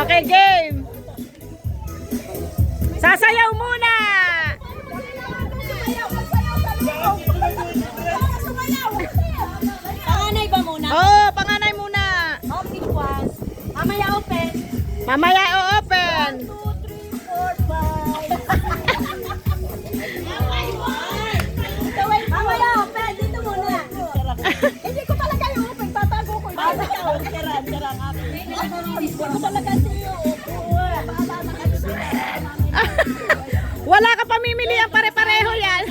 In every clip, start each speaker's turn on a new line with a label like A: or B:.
A: Okay, game. Sasayaw muna.
B: Panganay ba muna?
A: Oh, panganay muna.
B: Okay, was. Mamaya open.
A: Mamaya o-open.
B: 1, 2, 3, 4, 5. Mamaya open. Dito muna. Hindi ko talaga yung open. Tatago ko. Basta ka. Charang ako. Hindi ko talaga siyo.
A: Wala ka pamimili ang pare-pareho yan.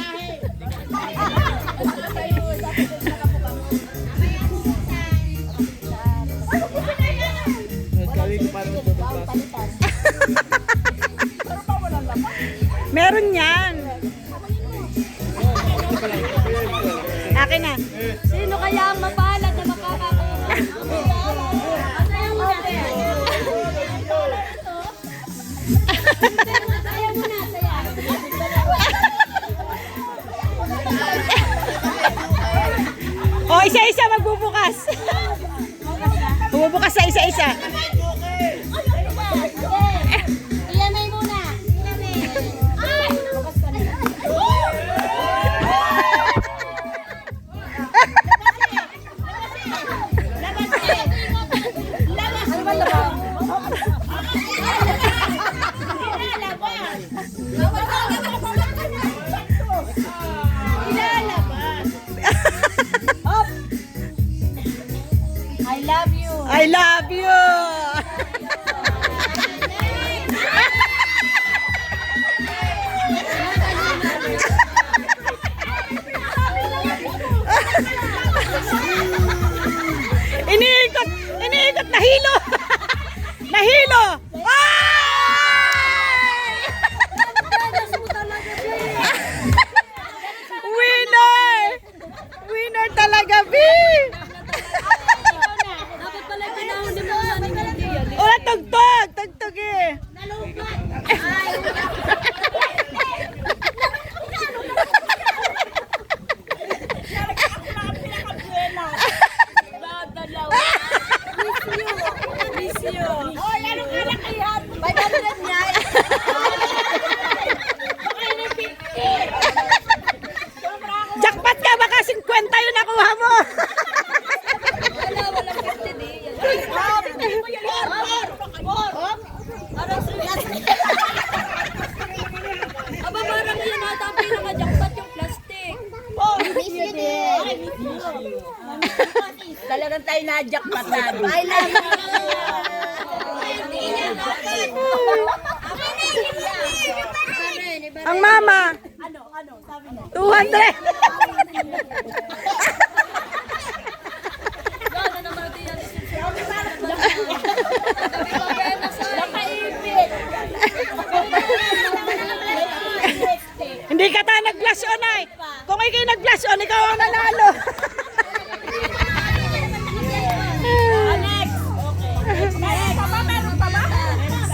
A: Meron yan. Akin na.
B: Sino kaya ang mapalad na makakakuha? Masaya mo na. Saya mo na, saya.
A: O, isa-isa magbubukas. Bumubukas sa isa-isa.
B: Iyanay muna. Ay! I love you.
A: I love you. Iniikot, iniikot, nahilo. Nahilo. Ay! Winner! Winner talaga, B!
B: Dapat pala pinahon ni Mama ni Mandy yan.
A: O, tugtog! Tugtog eh!
B: Miss you. Oh, yan ang kalakihan. 500 niya.
A: Jackpot ka! Baka 50 yun nakuha mo!
B: Wala 50 di. Aba, parang yun ata ang pinaka-jackpot yung plastic.
C: Talagang tayo na-jackpot na.
B: I love you.
A: Ang mama!
B: Ano, sabi niya.
A: 200!
B: Gano'n naman ito yan. Nakaipit.
A: Hindi ka tayo nag-flash on ay! Kung ikaw nag-flash on, ikaw ang nanalo!
B: Next. Okay.